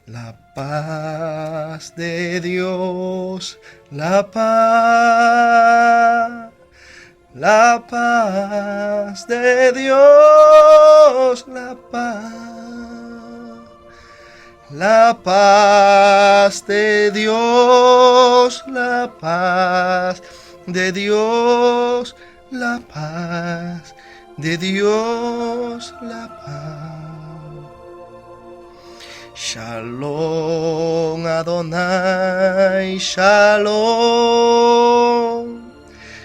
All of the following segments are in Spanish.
La paz de Dios, la paz. La paz de Dios, la paz. La paz de Dios, la paz de Dios, la paz de Dios, la paz. Shalom Adonai, shalom.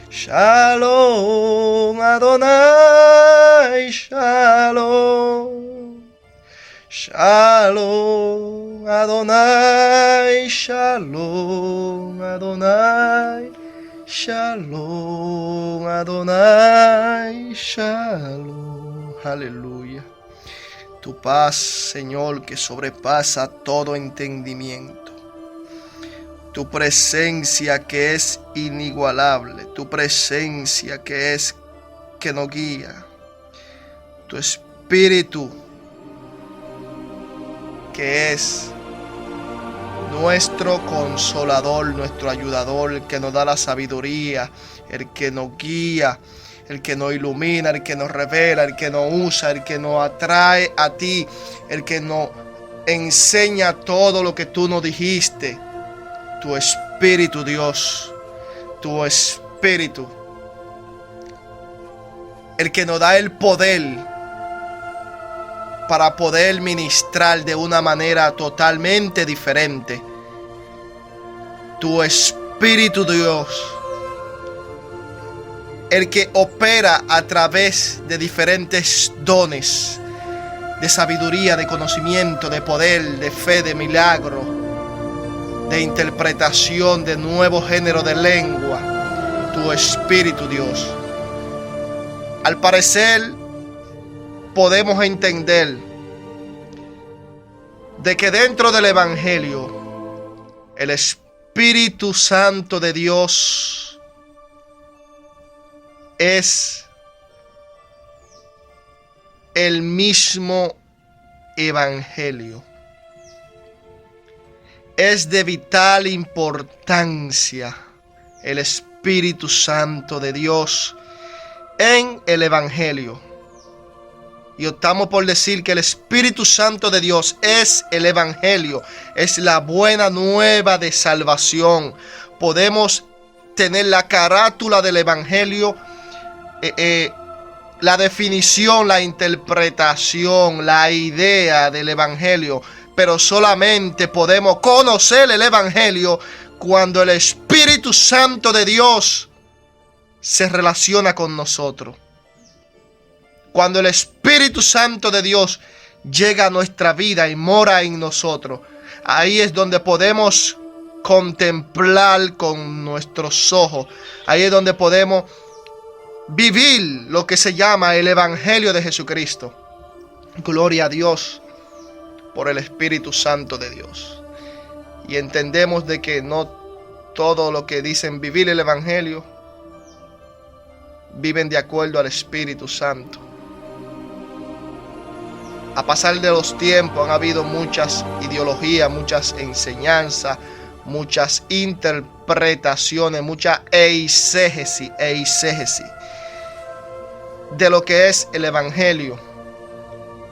Shalom Adonai, shalom. Shalom Adonai, shalom Adonai, shalom Adonai, shalom. Aleluya. Tu paz, Señor, que sobrepasa todo entendimiento. Tu presencia que es inigualable, tu presencia que nos guía, tu espíritu que es nuestro consolador, nuestro ayudador, el que nos da la sabiduría, el que nos guía, el que nos ilumina, el que nos revela, el que nos usa, el que nos atrae a ti, el que nos enseña todo lo que tú nos dijiste. Tu espíritu, Dios, tu espíritu, el que nos da el poder para poder ministrar de una manera totalmente diferente. Tu espíritu, Dios, el que opera a través de diferentes dones, de sabiduría, de conocimiento, de poder, de fe, de milagro, de interpretación de nuevo género de lengua. Tu espíritu, Dios. Al parecer podemos entender de que dentro del Evangelio el Espíritu Santo de Dios es el mismo Evangelio. Es de vital importancia el Espíritu Santo de Dios en el Evangelio. Y optamos por decir que el Espíritu Santo de Dios es el Evangelio, es la buena nueva de salvación. Podemos tener la carátula del Evangelio, la definición, la interpretación, la idea del Evangelio. Pero solamente podemos conocer el Evangelio cuando el Espíritu Santo de Dios se relaciona con nosotros. Cuando el Espíritu Santo de Dios llega a nuestra vida y mora en nosotros. Ahí es donde podemos contemplar con nuestros ojos. Ahí es donde podemos vivir lo que se llama el Evangelio de Jesucristo. Gloria a Dios por el Espíritu Santo de Dios. Y entendemos de que no todo lo que dicen vivir el Evangelio viven de acuerdo al Espíritu Santo. A pasar de los tiempos han habido muchas ideologías, muchas enseñanzas, muchas interpretaciones, mucha eisegesis de lo que es el Evangelio.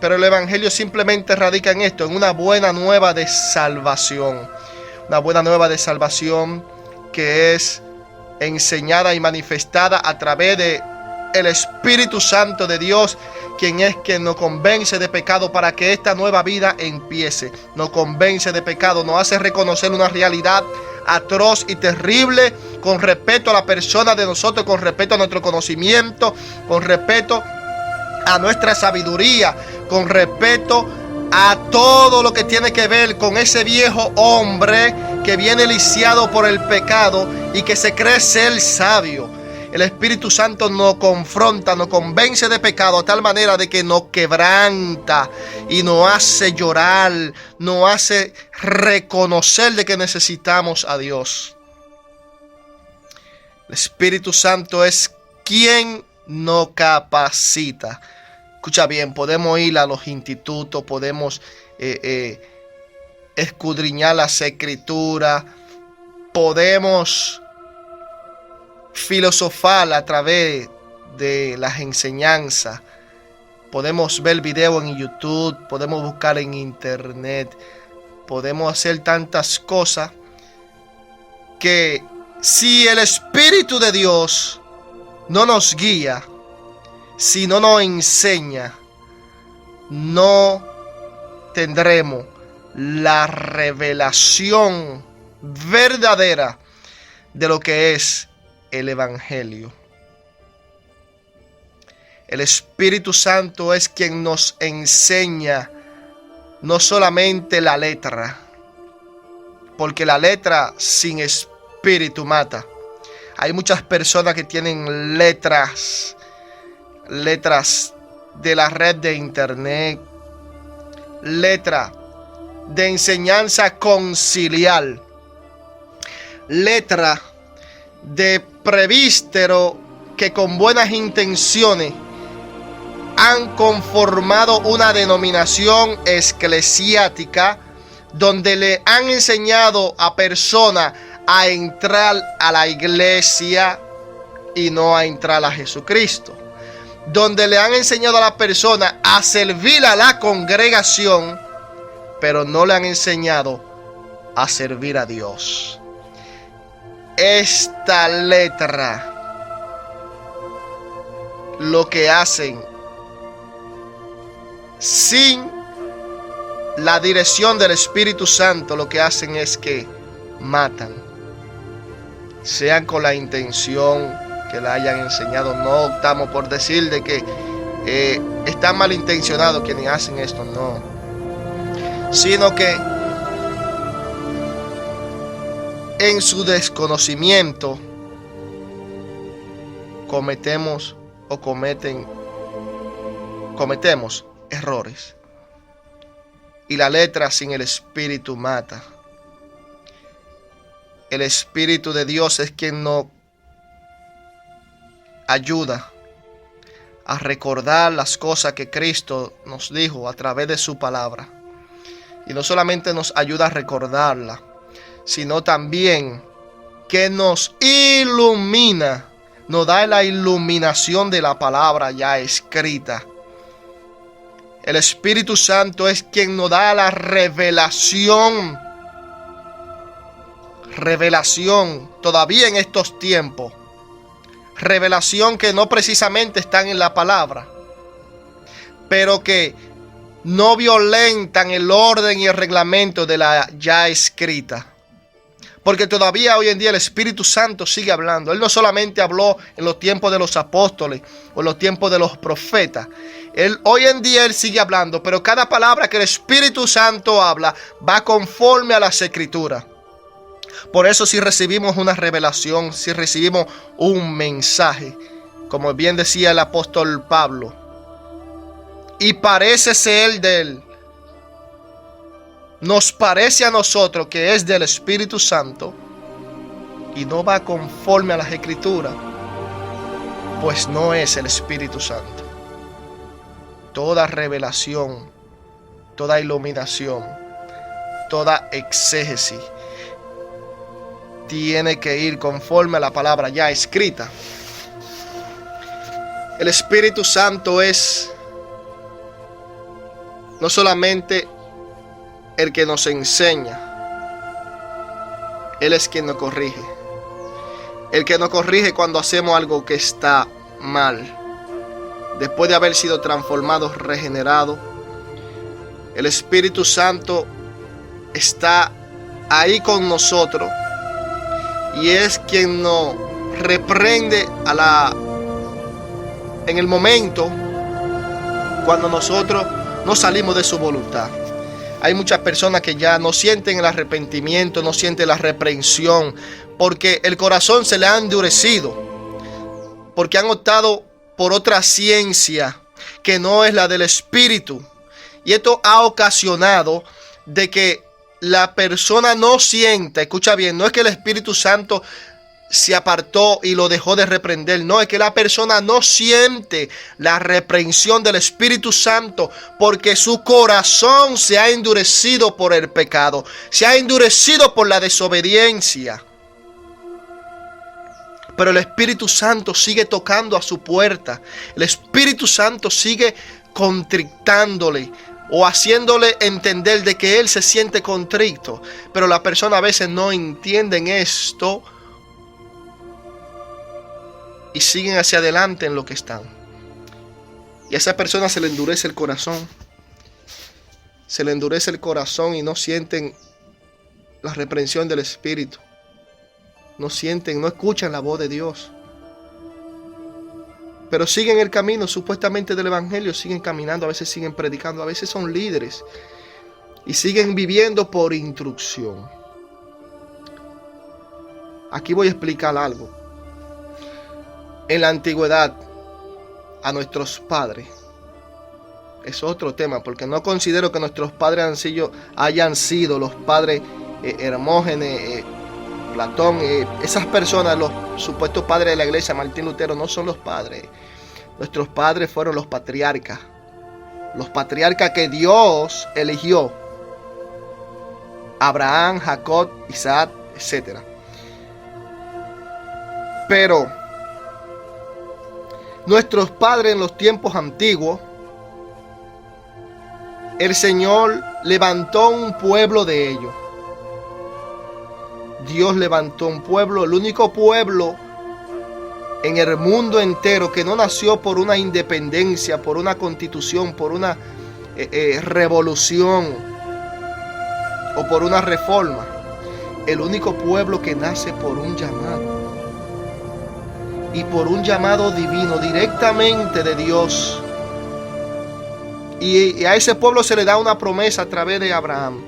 Pero el Evangelio simplemente radica en esto, en una buena nueva de salvación. Una buena nueva de salvación que es enseñada y manifestada a través de el Espíritu Santo de Dios, quien es quien nos convence de pecado para que esta nueva vida empiece. Nos convence de pecado, nos hace reconocer una realidad atroz y terrible con respecto a la persona de nosotros, con respecto a nuestro conocimiento, con respecto a nuestra sabiduría, con respecto a todo lo que tiene que ver con ese viejo hombre que viene lisiado por el pecado y que se cree ser sabio. El Espíritu Santo nos confronta, nos convence de pecado a tal manera de que nos quebranta y nos hace llorar, nos hace reconocer de que necesitamos a Dios. El Espíritu Santo es quien nos capacita. Escucha bien, podemos ir a los institutos, podemos escudriñar las escrituras, podemos filosofar a través de las enseñanzas, podemos ver videos en YouTube, podemos buscar en internet, podemos hacer tantas cosas que si el Espíritu de Dios no nos guía, si no nos enseña, no tendremos la revelación verdadera de lo que es el Evangelio. El Espíritu Santo es quien nos enseña no solamente la letra, porque la letra sin espíritu mata. Hay muchas personas que tienen letras de la red de internet, letra de enseñanza conciliar, letra de presbítero que con buenas intenciones han conformado una denominación eclesiástica donde le han enseñado a personas a entrar a la iglesia y no a entrar a Jesucristo, donde le han enseñado a la persona a servir a la congregación, pero no le han enseñado a servir a Dios. Esta letra lo que hacen sin la dirección del Espíritu Santo, lo que hacen es que matan, sean con la intención que la hayan enseñado. No optamos por decir de que están malintencionados quienes hacen esto, no, sino que en su desconocimiento cometemos errores. Y la letra sin el Espíritu mata. El Espíritu de Dios es quien nos ayuda a recordar las cosas que Cristo nos dijo a través de su palabra. Y no solamente nos ayuda a recordarla, sino también que nos ilumina, nos da la iluminación de la palabra ya escrita. El Espíritu Santo es quien nos da la revelación todavía en estos tiempos. Revelación que no precisamente están en la palabra, pero que no violentan el orden y el reglamento de la ya escrita. Porque todavía hoy en día el Espíritu Santo sigue hablando. Él no solamente habló en los tiempos de los apóstoles o en los tiempos de los profetas. Hoy en día Él sigue hablando, pero cada palabra que el Espíritu Santo habla va conforme a las Escrituras. Por eso si recibimos una revelación, si recibimos un mensaje, como bien decía el apóstol Pablo, y parece ser de Él, nos parece a nosotros que es del Espíritu Santo y no va conforme a las Escrituras, pues no es el Espíritu Santo. Toda revelación, toda iluminación, toda exégesis tiene que ir conforme a la palabra ya escrita. El Espíritu Santo es no solamente el que nos enseña, Él es quien nos corrige. El que nos corrige cuando hacemos algo que está mal. Después de haber sido transformados, regenerados, el Espíritu Santo está ahí con nosotros y es quien nos reprende en el momento cuando nosotros no salimos de su voluntad. Hay muchas personas que ya no sienten el arrepentimiento, no sienten la reprensión, porque el corazón se le ha endurecido, porque han optado por otra ciencia que no es la del Espíritu. Y esto ha ocasionado de que la persona no sienta, escucha bien, no es que el Espíritu Santo se apartó y lo dejó de reprender. No, es que la persona no siente la reprensión del Espíritu Santo porque su corazón se ha endurecido por el pecado, se ha endurecido por la desobediencia. Pero el Espíritu Santo sigue tocando a su puerta. El Espíritu Santo sigue contrictándole o haciéndole entender de que él se siente contrito. Pero la persona a veces no entienden esto y siguen hacia adelante en lo que están. Y a esa persona se le endurece el corazón. Se le endurece el corazón y no sienten la reprensión del Espíritu. No sienten, no escuchan la voz de Dios. Pero siguen el camino supuestamente del Evangelio, siguen caminando, a veces siguen predicando, a veces son líderes. Y siguen viviendo por instrucción. Aquí voy a explicar algo. En la antigüedad, a nuestros padres, es otro tema, porque no considero que nuestros padres hayan sido los padres Hermógenes, Platón, esas personas, los supuestos padres de la iglesia, Martín Lutero, no son los padres. Nuestros padres fueron los patriarcas que Dios eligió. Abraham, Jacob, Isaac, etc. Pero nuestros padres en los tiempos antiguos, el Señor levantó un pueblo de ellos. Dios levantó un pueblo, el único pueblo en el mundo entero que no nació por una independencia, por una constitución, por una revolución o por una reforma. El único pueblo que nace por un llamado. Y por un llamado divino, directamente de Dios. Y a ese pueblo se le da una promesa a través de Abraham.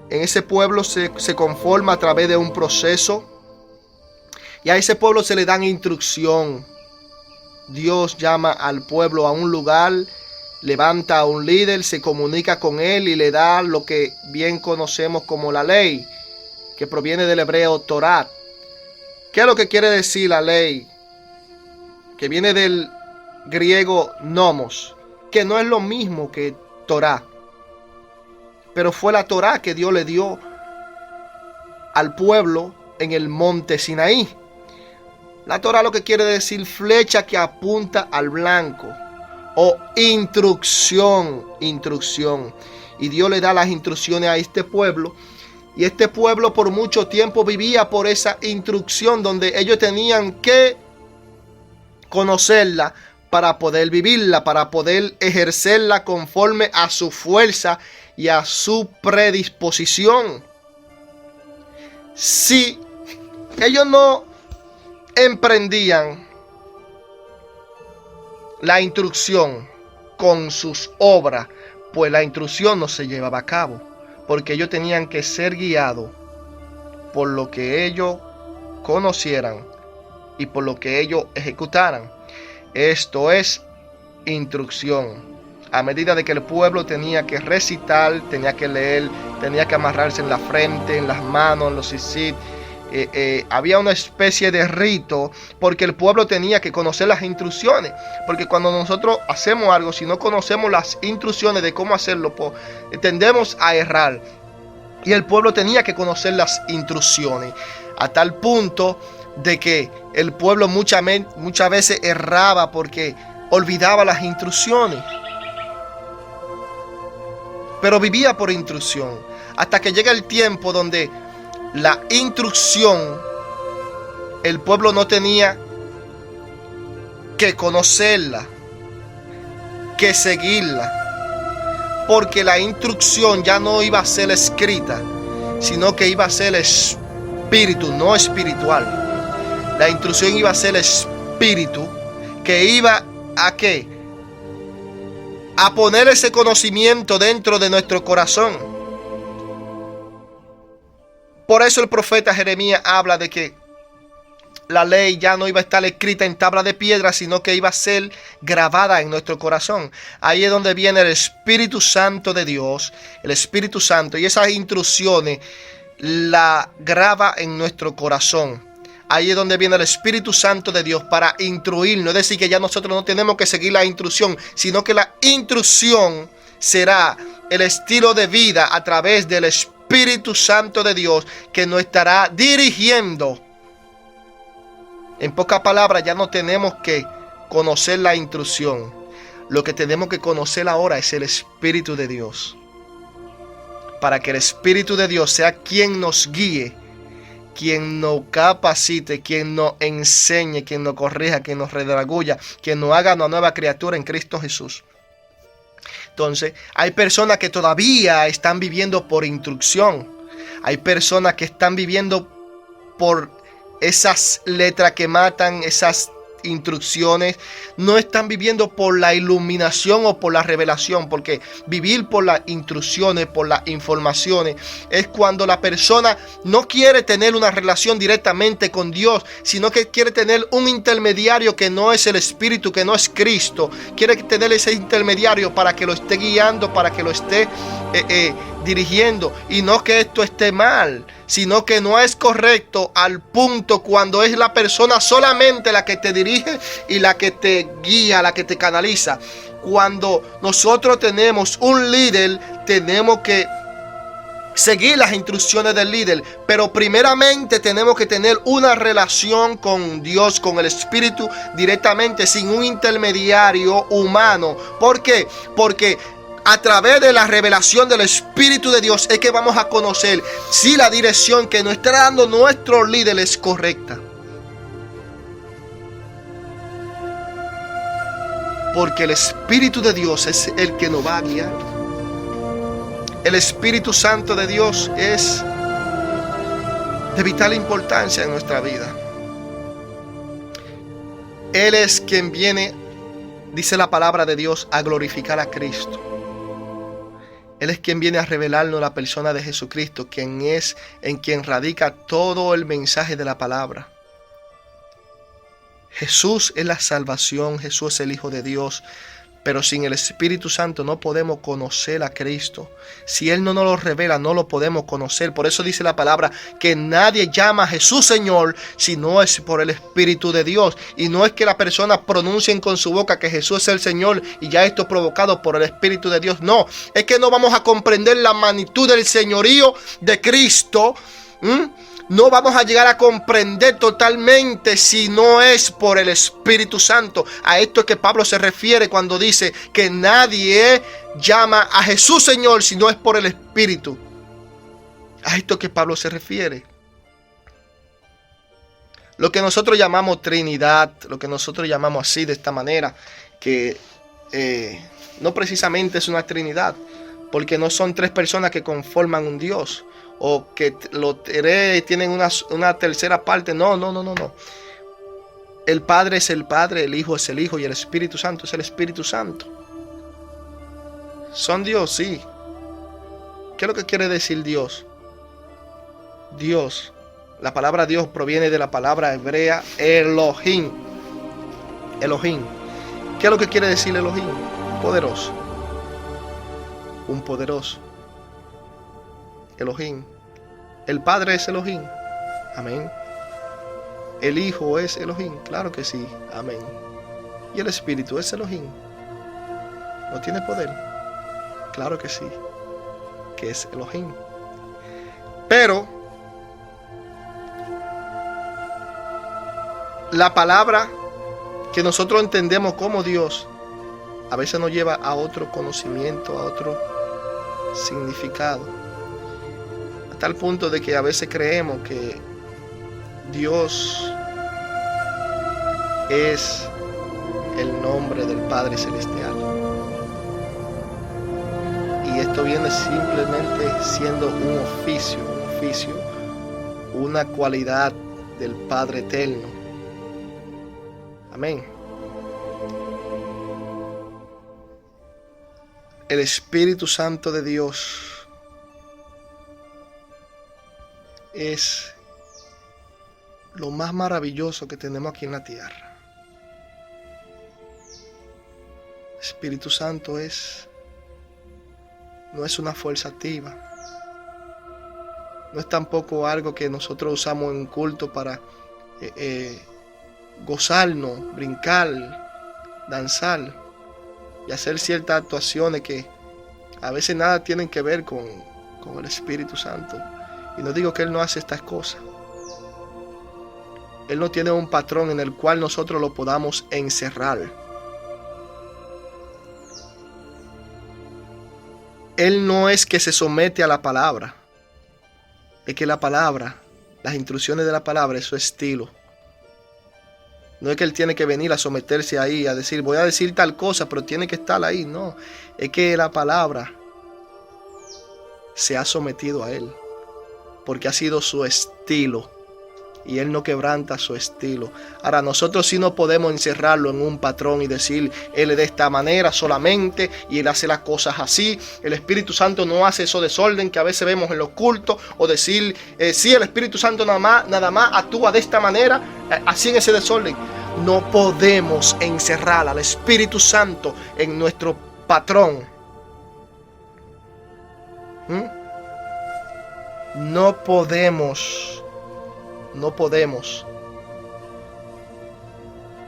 En ese pueblo se conforma a través de un proceso. Y a ese pueblo se le dan instrucción. Dios llama al pueblo a un lugar, levanta a un líder, se comunica con él y le da lo que bien conocemos como la ley, que proviene del hebreo Torah. ¿Qué es lo que quiere decir la ley? Que viene del griego nomos, que no es lo mismo que Torah. Pero fue la Torah que Dios le dio al pueblo en el monte Sinaí. La Torah lo que quiere decir flecha que apunta al blanco. O instrucción. Y Dios le da las instrucciones a este pueblo. Y este pueblo por mucho tiempo vivía por esa instrucción donde ellos tenían que conocerla para poder vivirla, para poder ejercerla conforme a su fuerza y a su predisposición. Si ellos no emprendían la instrucción con sus obras, pues la instrucción no se llevaba a cabo, porque ellos tenían que ser guiados por lo que ellos conocieran y por lo que ellos ejecutaran. Esto es instrucción. A medida de que el pueblo tenía que recitar, tenía que leer, tenía que amarrarse en la frente, en las manos, en los tzitzit. Había una especie de rito porque el pueblo tenía que conocer las instrucciones. Porque cuando nosotros hacemos algo, si no conocemos las instrucciones de cómo hacerlo, pues, tendemos a errar. Y el pueblo tenía que conocer las instrucciones. A tal punto de que el pueblo muchas veces erraba porque olvidaba las instrucciones. Pero vivía por instrucción. Hasta que llega el tiempo donde la instrucción, el pueblo no tenía que conocerla, que seguirla. Porque la instrucción ya no iba a ser escrita, sino que iba a ser espíritu, no espiritual. La instrucción iba a ser espíritu, que iba a ¿qué? A poner ese conocimiento dentro de nuestro corazón. Por eso el profeta Jeremías habla de que la ley ya no iba a estar escrita en tabla de piedra, sino que iba a ser grabada en nuestro corazón. Ahí es donde viene el Espíritu Santo de Dios, el Espíritu Santo, y esas instrucciones la graba en nuestro corazón. ahí es donde viene el Espíritu Santo de Dios para instruirnos. Es decir, que ya nosotros no tenemos que seguir la instrucción, sino que la instrucción será el estilo de vida a través del Espíritu Santo de Dios que nos estará dirigiendo. En pocas palabras, ya no tenemos que conocer la instrucción. Lo que tenemos que conocer ahora es el Espíritu de Dios. Para que el Espíritu de Dios sea quien nos guíe, quien nos capacite, quien nos enseñe, quien nos corrija, quien nos redarguya, quien nos haga una nueva criatura en Cristo Jesús. Entonces, hay personas que todavía están viviendo por instrucción. Hay personas que están viviendo por esas letras que matan, esas instrucciones. No están viviendo por la iluminación o por la revelación, porque vivir por las instrucciones, por las informaciones, es cuando la persona no quiere tener una relación directamente con Dios, sino que quiere tener un intermediario que no es el Espíritu, que no es Cristo. Quiere tener ese intermediario para que lo esté guiando, para que lo esté dirigiendo. Y no que esto esté mal, sino que no es correcto al punto cuando es la persona solamente la que te dirige y la que te guía, la que te canaliza. Cuando nosotros tenemos un líder, tenemos que seguir las instrucciones del líder, pero primeramente tenemos que tener una relación con Dios, con el Espíritu directamente, sin un intermediario humano. ¿Por qué? Porque a través de la revelación del Espíritu de Dios es que vamos a conocer si la dirección que nos está dando nuestro líder es correcta. Porque el Espíritu de Dios es el que nos va a guiar. El Espíritu Santo de Dios es de vital importancia en nuestra vida. Él es quien viene, dice la palabra de Dios, a glorificar a Cristo. Él es quien viene a revelarnos la persona de Jesucristo, quien es en quien radica todo el mensaje de la palabra. Jesús es la salvación, Jesús es el Hijo de Dios, pero sin el Espíritu Santo no podemos conocer a Cristo. Si Él no nos lo revela, no lo podemos conocer. Por eso dice la palabra que nadie llama a Jesús Señor si no es por el Espíritu de Dios. Y no es que las personas pronuncien con su boca que Jesús es el Señor y ya esto provocado por el Espíritu de Dios. No, es que no vamos a comprender la magnitud del señorío de Cristo. No vamos a llegar a comprender totalmente si no es por el Espíritu Santo. A esto es que Pablo se refiere cuando dice que nadie llama a Jesús Señor si no es por el Espíritu. A esto es que Pablo se refiere. Lo que nosotros llamamos Trinidad, lo que nosotros llamamos así de esta manera, que no precisamente es una Trinidad, porque no son tres personas que conforman un Dios, o que los tres tienen una tercera parte. No. El Padre es el Padre, el Hijo es el Hijo y el Espíritu Santo es el Espíritu Santo. Son Dios, sí. ¿Qué es lo que quiere decir Dios? Dios, la palabra Dios proviene de la palabra hebrea Elohim. Elohim. ¿Qué es lo que quiere decir Elohim? Poderoso. Un poderoso. Elohim. El Padre es Elohim. Amén. El Hijo es Elohim. Claro que sí. Amén. Y el Espíritu es Elohim. ¿No tiene poder? Claro que sí. Que es Elohim. Pero la palabra que nosotros entendemos como Dios a veces nos lleva a otro conocimiento, a otro significado. A tal punto de que a veces creemos que Dios es el nombre del Padre Celestial. Y esto viene simplemente siendo un oficio, una cualidad del Padre Eterno. Amén. El Espíritu Santo de Dios es lo más maravilloso que tenemos aquí en la tierra. Espíritu Santo no es una fuerza activa. No es tampoco algo que nosotros usamos en culto para gozarnos, brincar, danzar y hacer ciertas actuaciones que a veces nada tienen que ver con el Espíritu Santo. Y no digo que Él no hace estas cosas. Él no tiene un patrón en el cual nosotros lo podamos encerrar. Él no es que se somete a la palabra. Es que la palabra, las instrucciones de la palabra es su estilo. No es que Él tiene que venir a someterse ahí, a decir, voy a decir tal cosa, pero tiene que estar ahí. No, es que la palabra se ha sometido a Él, porque ha sido su estilo. Y Él no quebranta su estilo. Ahora, nosotros sí no podemos encerrarlo en un patrón y decir, Él es de esta manera solamente y Él hace las cosas así. El Espíritu Santo no hace eso desorden que a veces vemos en los cultos. O decir, sí, el Espíritu Santo nada más actúa de esta manera, así en ese desorden. No podemos encerrar al Espíritu Santo en nuestro patrón. No podemos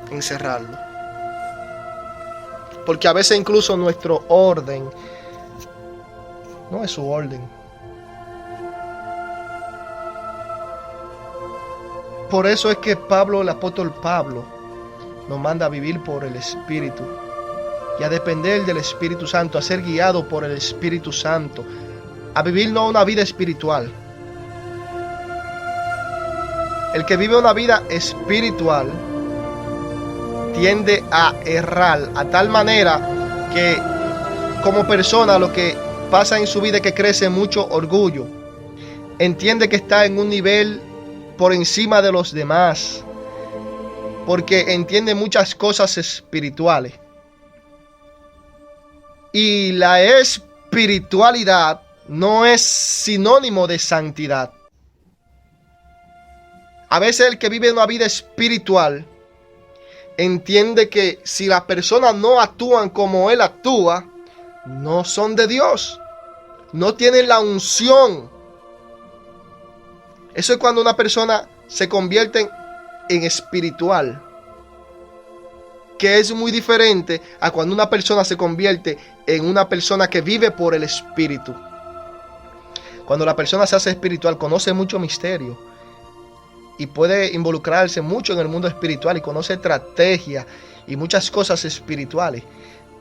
encerrarlo, porque a veces incluso nuestro orden no es su orden. Por eso es que Pablo, el apóstol Pablo, nos manda a vivir por el Espíritu y a depender del Espíritu Santo, a ser guiado por el Espíritu Santo, a vivir no una vida espiritual. El que vive una vida espiritual tiende a errar a tal manera que como persona lo que pasa en su vida es que crece mucho orgullo. Entiende que está en un nivel por encima de los demás, porque entiende muchas cosas espirituales. Y la espiritualidad no es sinónimo de santidad. A veces el que vive una vida espiritual entiende que si las personas no actúan como él actúa, no son de Dios, no tienen la unción. Eso es cuando una persona se convierte en espiritual, que es muy diferente a cuando una persona se convierte en una persona que vive por el Espíritu. Cuando la persona se hace espiritual, conoce mucho misterio y puede involucrarse mucho en el mundo espiritual y conoce estrategias y muchas cosas espirituales,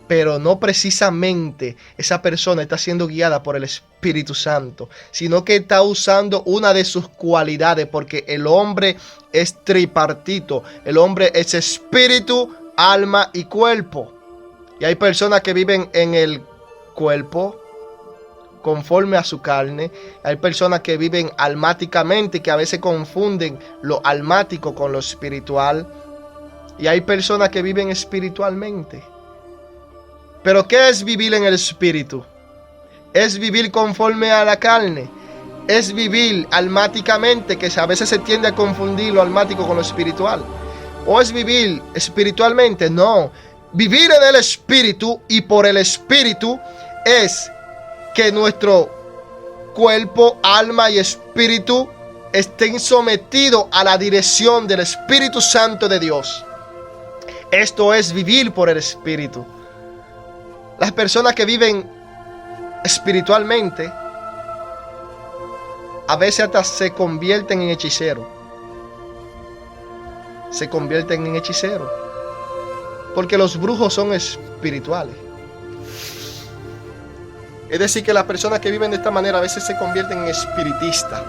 pero no precisamente esa persona está siendo guiada por el Espíritu Santo, sino que está usando una de sus cualidades, porque el hombre es tripartito, el hombre es espíritu, alma y cuerpo. Y hay personas que viven en el cuerpo conforme a su carne. Hay personas que viven almáticamente, que a veces confunden lo almático con lo espiritual. Y hay personas que viven espiritualmente. Pero ¿qué es vivir en el espíritu? Es vivir conforme a la carne. Es vivir almáticamente, que a veces se tiende a confundir lo almático con lo espiritual. ¿O es vivir espiritualmente? No. Vivir en el espíritu y por el espíritu es que nuestro cuerpo, alma y espíritu estén sometidos a la dirección del Espíritu Santo de Dios. Esto es vivir por el Espíritu. Las personas que viven espiritualmente a veces hasta se convierten en hechiceros. Se convierten en hechiceros, porque los brujos son espirituales. Es decir, que las personas que viven de esta manera a veces se convierten en espiritistas.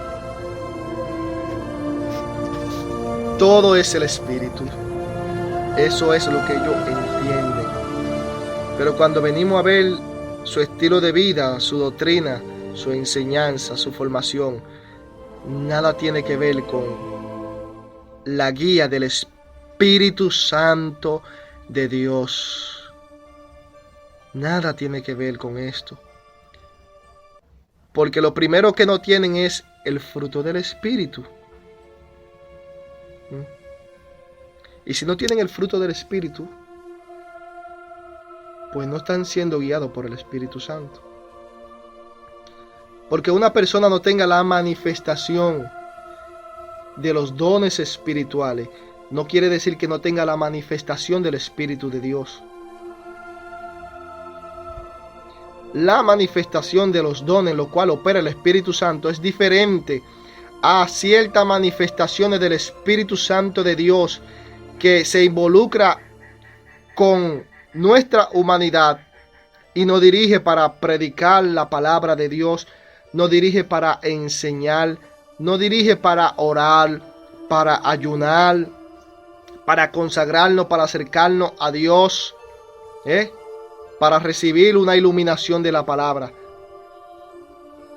Todo es el espíritu. Eso es lo que ellos entienden. Pero cuando venimos a ver su estilo de vida, su doctrina, su enseñanza, su formación, nada tiene que ver con la guía del Espíritu Santo de Dios. Nada tiene que ver con esto. Porque lo primero que no tienen es el fruto del Espíritu. Y si no tienen el fruto del Espíritu, pues no están siendo guiados por el Espíritu Santo. Porque una persona no tenga la manifestación de los dones espirituales no quiere decir que no tenga la manifestación del Espíritu de Dios. La manifestación de los dones, lo cual opera el Espíritu Santo, es diferente a ciertas manifestaciones del Espíritu Santo de Dios que se involucra con nuestra humanidad y nos dirige para predicar la palabra de Dios, nos dirige para enseñar, nos dirige para orar, para ayunar, para consagrarnos, para acercarnos a Dios, para recibir una iluminación de la palabra.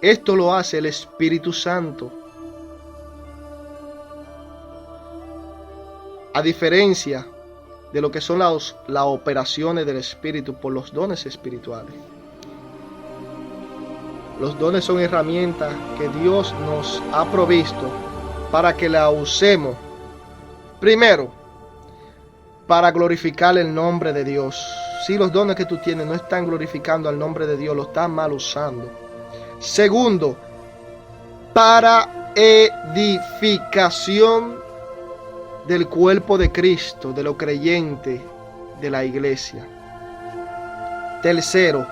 Esto lo hace el Espíritu Santo. A diferencia de lo que son las operaciones del Espíritu por los dones espirituales. Los dones son herramientas que Dios nos ha provisto para que la usemos. Primero, para glorificar el nombre de Dios. Si los dones que tú tienes no están glorificando al nombre de Dios, lo están mal usando. Segundo, para edificación del cuerpo de Cristo, de los creyentes de la iglesia. Tercero,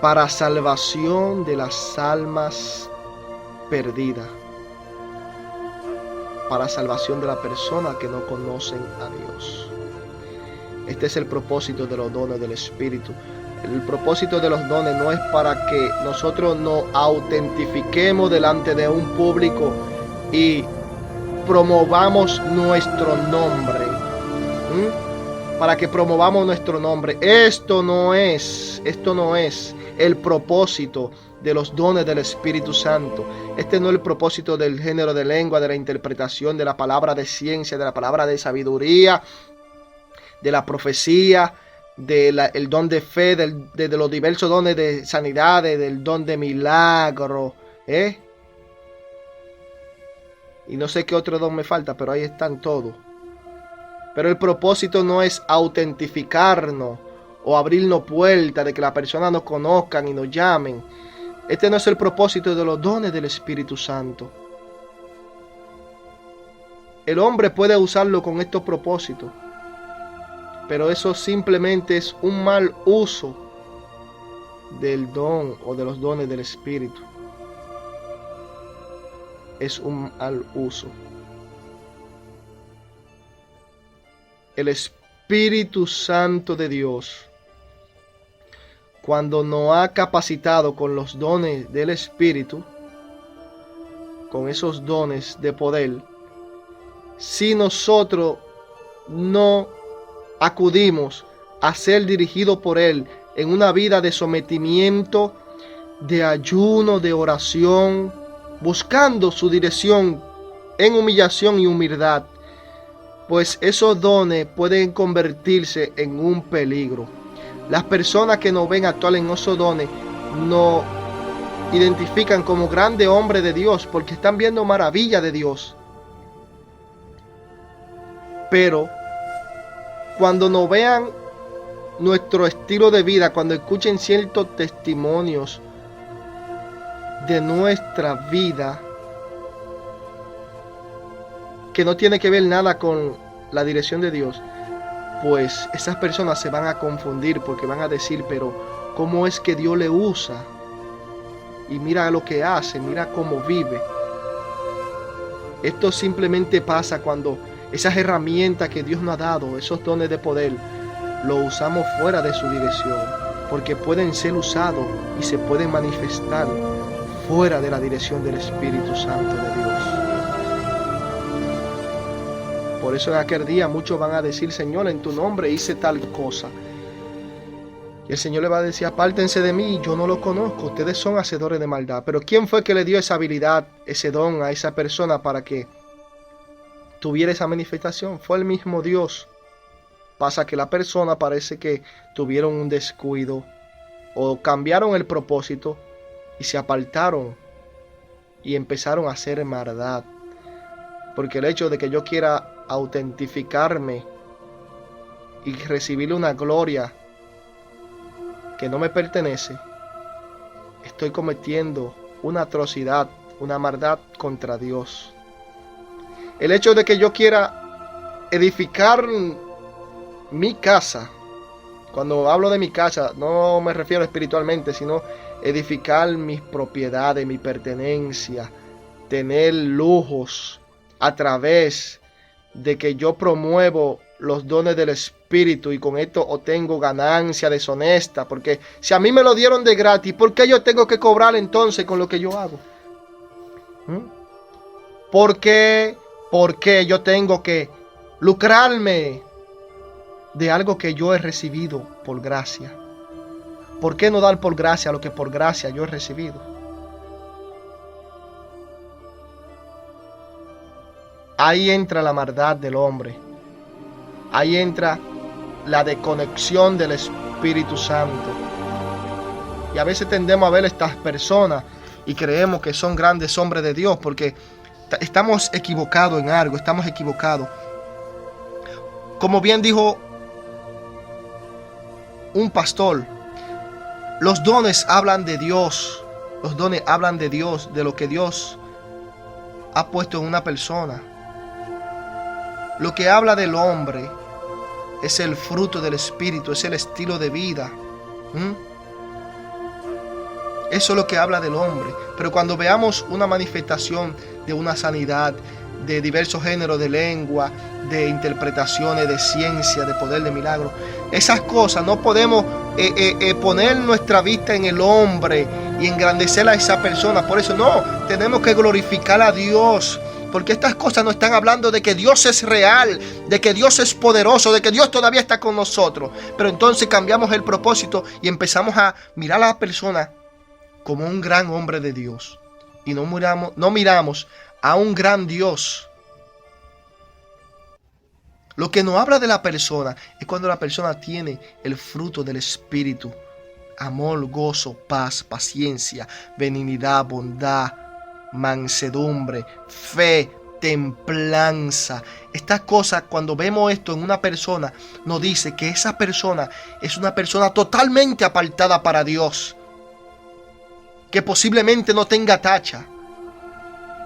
para salvación de las almas perdidas. Para salvación de las personas que no conocen a Dios. Este es el propósito de los dones del Espíritu. El propósito de los dones no es para que nosotros nos autentifiquemos delante de un público y promovamos nuestro nombre. Para que promovamos nuestro nombre. Esto no es el propósito de los dones del Espíritu Santo. Este no es el propósito del género de lengua, de la interpretación, de la palabra de ciencia, de la palabra de sabiduría, de la profecía, del don de fe, de los diversos dones de sanidades, del don de milagro, y no sé qué otro don me falta, pero ahí están todos. Pero el propósito no es autentificarnos o abrirnos puertas de que las personas nos conozcan y nos llamen. Este no es el propósito de los dones del Espíritu Santo. El hombre puede usarlo con estos propósitos, pero eso simplemente es un mal uso del don o de los dones del Espíritu. Es un mal uso. El Espíritu Santo de Dios, cuando nos ha capacitado con los dones del Espíritu, con esos dones de poder, si nosotros no acudimos a ser dirigidos por Él en una vida de sometimiento, de ayuno, de oración, buscando su dirección en humillación y humildad, pues esos dones pueden convertirse en un peligro. Las personas que nos ven actuar en esos dones nos identifican como grandes hombres de Dios porque están viendo maravillas de Dios. Pero cuando nos vean nuestro estilo de vida, cuando escuchen ciertos testimonios de nuestra vida que no tiene que ver nada con la dirección de Dios, pues esas personas se van a confundir porque van a decir, pero ¿cómo es que Dios le usa? Y mira lo que hace, mira cómo vive. Esto simplemente pasa cuando esas herramientas que Dios nos ha dado, esos dones de poder, lo usamos fuera de su dirección, porque pueden ser usados y se pueden manifestar fuera de la dirección del Espíritu Santo de Dios. Por eso en aquel día muchos van a decir, Señor, en tu nombre hice tal cosa. Y el Señor le va a decir, apártense de mí, yo no lo conozco, ustedes son hacedores de maldad. Pero ¿quién fue que le dio esa habilidad, ese don a esa persona para que tuviera esa manifestación? Fue el mismo Dios. Pasa que la persona parece que tuvieron un descuido o cambiaron el propósito y se apartaron y empezaron a hacer maldad. Porque el hecho de que yo quiera autentificarme y recibir una gloria que no me pertenece, estoy cometiendo una atrocidad, una maldad contra Dios. El hecho de que yo quiera edificar mi casa, cuando hablo de mi casa, no me refiero espiritualmente, sino edificar mis propiedades, mi pertenencia, tener lujos a través de que yo promuevo los dones del Espíritu y con esto obtengo ganancia deshonesta, porque si a mí me lo dieron de gratis, ¿por qué yo tengo que cobrar entonces con lo que yo hago? ¿Por qué yo tengo que lucrarme de algo que yo he recibido por gracia? ¿Por qué no dar por gracia lo que por gracia yo he recibido? Ahí entra la maldad del hombre. Ahí entra la desconexión del Espíritu Santo. Y a veces tendemos a ver a estas personas y creemos que son grandes hombres de Dios porque estamos equivocados en algo, estamos equivocados. Como bien dijo un pastor, los dones hablan de Dios. Los dones hablan de Dios, de lo que Dios ha puesto en una persona. Lo que habla del hombre es el fruto del Espíritu, es el estilo de vida. Eso es lo que habla del hombre. Pero cuando veamos una manifestación de una sanidad, de diversos géneros de lengua, de interpretaciones, de ciencia, de poder, de milagro, esas cosas no podemos poner nuestra vista en el hombre y engrandecer a esa persona. Por eso no, tenemos que glorificar a Dios. Porque estas cosas nos están hablando de que Dios es real, de que Dios es poderoso, de que Dios todavía está con nosotros. Pero entonces cambiamos el propósito y empezamos a mirar a la persona como un gran hombre de Dios. Y no miramos a un gran Dios. Lo que nos habla de la persona es cuando la persona tiene el fruto del Espíritu. Amor, gozo, paz, paciencia, benignidad, bondad, mansedumbre, fe, templanza. Estas cosas, cuando vemos esto en una persona, nos dice que esa persona es una persona totalmente apartada para Dios, que posiblemente no tenga tacha,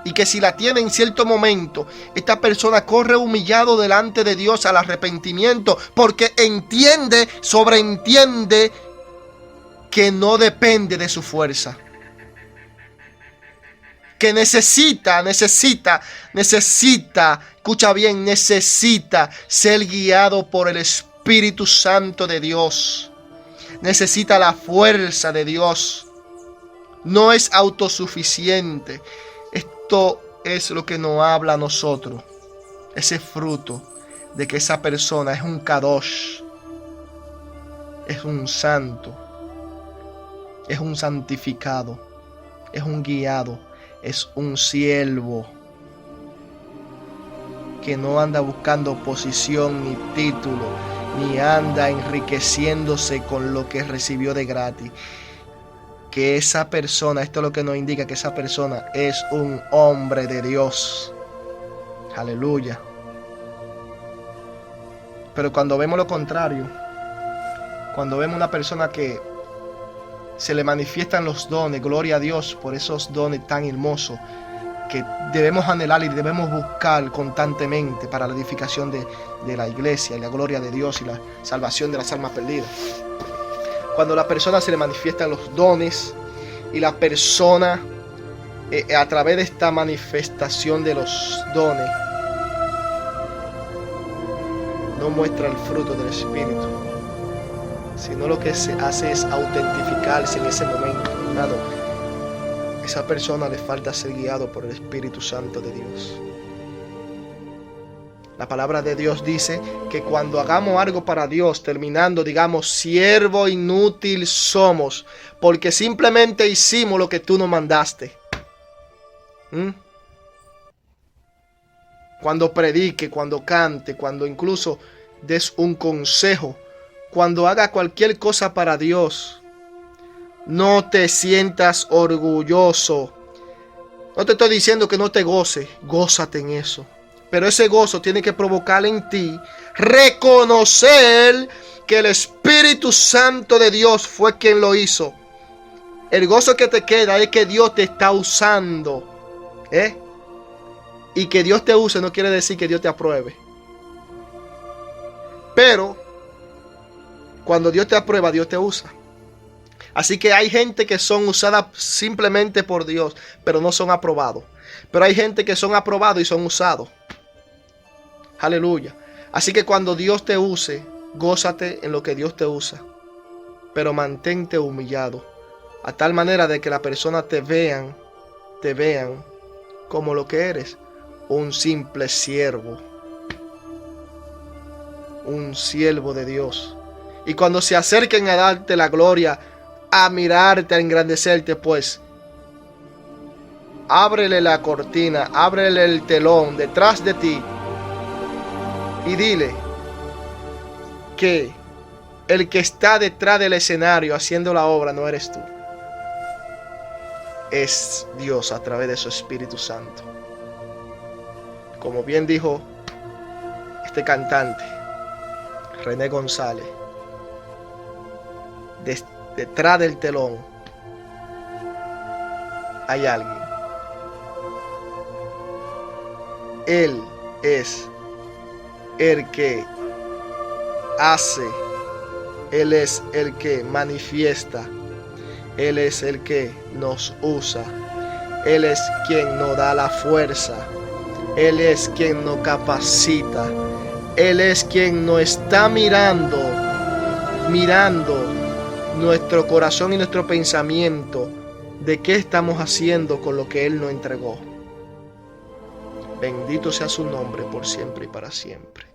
y que si la tiene en cierto momento, esta persona corre humillado delante de Dios al arrepentimiento, porque sobreentiende que no depende de su fuerza, que necesita, escucha bien, necesita ser guiado por el Espíritu Santo de Dios. Necesita la fuerza de Dios. No es autosuficiente. Esto es lo que nos habla a nosotros. Ese fruto de que esa persona es un kadosh, es un santo, es un santificado, es un guiado, es un siervo que no anda buscando posición ni título, ni anda enriqueciéndose con lo que recibió de gratis. Que esa persona, esto es lo que nos indica que esa persona es un hombre de Dios. Aleluya. Pero cuando vemos lo contrario, cuando vemos una persona que se le manifiestan los dones, gloria a Dios por esos dones tan hermosos que debemos anhelar y debemos buscar constantemente para la edificación de la iglesia y la gloria de Dios y la salvación de las almas perdidas. Cuando a la persona se le manifiestan los dones y la persona a través de esta manifestación de los dones no muestra el fruto del Espíritu, sino lo que se hace es autentificarse en ese momento. Hermano, esa persona le falta ser guiado por el Espíritu Santo de Dios. La palabra de Dios dice que cuando hagamos algo para Dios, terminando, digamos, siervo inútil somos, porque simplemente hicimos lo que tú nos mandaste. Cuando predique, cuando cante, cuando incluso des un consejo, cuando haga cualquier cosa para Dios, no te sientas orgulloso. No te estoy diciendo que no te goce, gózate en eso. Pero ese gozo tiene que provocar en ti reconocer que el Espíritu Santo de Dios fue quien lo hizo. El gozo que te queda es que Dios te está usando. Y que Dios te use no quiere decir que Dios te apruebe. Pero cuando Dios te aprueba, Dios te usa. Así que hay gente que son usadas simplemente por Dios, pero no son aprobados. Pero hay gente que son aprobados y son usados. Aleluya. Así que cuando Dios te use, gózate en lo que Dios te usa. Pero mantente humillado, a tal manera de que las personas te vean como lo que eres, un simple siervo, un siervo de Dios. Y cuando se acerquen a darte la gloria, a mirarte, a engrandecerte, pues ábrele la cortina, ábrele el telón detrás de ti y dile que el que está detrás del escenario haciendo la obra no eres tú. Es Dios a través de su Espíritu Santo. Como bien dijo este cantante, René González, detrás del telón hay alguien. Él es el que hace, Él es el que manifiesta, Él es el que nos usa, Él es quien nos da la fuerza, Él es quien nos capacita, Él es quien nos está mirando nuestro corazón y nuestro pensamiento de qué estamos haciendo con lo que Él nos entregó. Bendito sea su nombre por siempre y para siempre.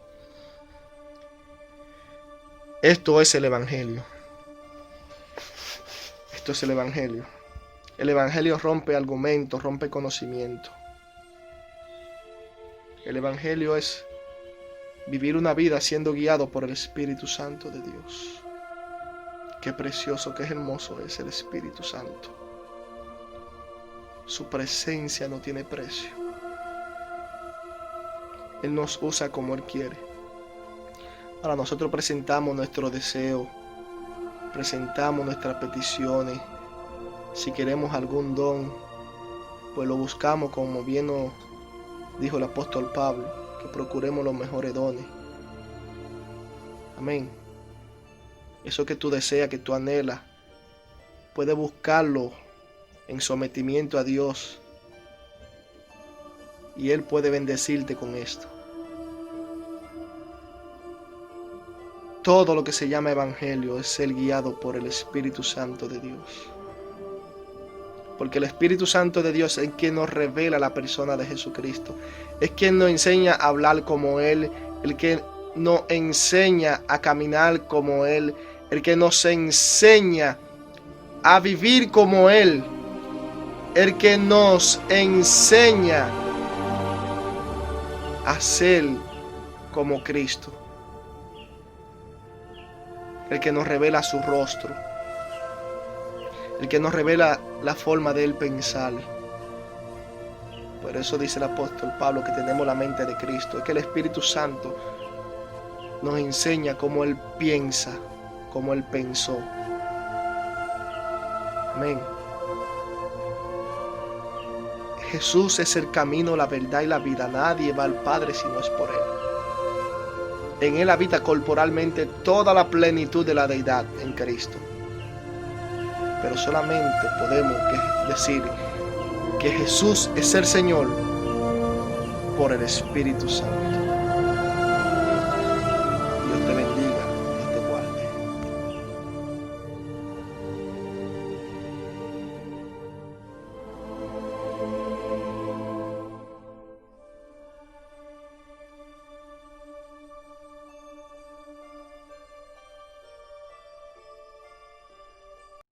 Esto es el Evangelio. Esto es el Evangelio. El Evangelio rompe argumentos, rompe conocimiento. El Evangelio es vivir una vida siendo guiado por el Espíritu Santo de Dios. Qué precioso, qué hermoso es el Espíritu Santo. Su presencia no tiene precio. Él nos usa como Él quiere. Ahora nosotros presentamos nuestro deseo, presentamos nuestras peticiones. Si queremos algún don, pues lo buscamos, como bien nos dijo el apóstol Pablo, que procuremos los mejores dones. Amén. Eso que tú deseas, que tú anhelas, puedes buscarlo en sometimiento a Dios. Y Él puede bendecirte con esto. Todo lo que se llama evangelio es ser guiado por el Espíritu Santo de Dios. Porque el Espíritu Santo de Dios es quien nos revela la persona de Jesucristo. Es quien nos enseña a hablar como Él. El que nos enseña a caminar como Él. El que nos enseña a vivir como Él. El que nos enseña a ser como Cristo. El que nos revela su rostro. El que nos revela la forma de Él pensar. Por eso dice el apóstol Pablo que tenemos la mente de Cristo. Es que el Espíritu Santo nos enseña cómo Él piensa, cómo Él pensó. Amén. Jesús es el camino, la verdad y la vida. Nadie va al Padre si no es por Él. En Él habita corporalmente toda la plenitud de la deidad en Cristo. Pero solamente podemos decir que Jesús es el Señor por el Espíritu Santo.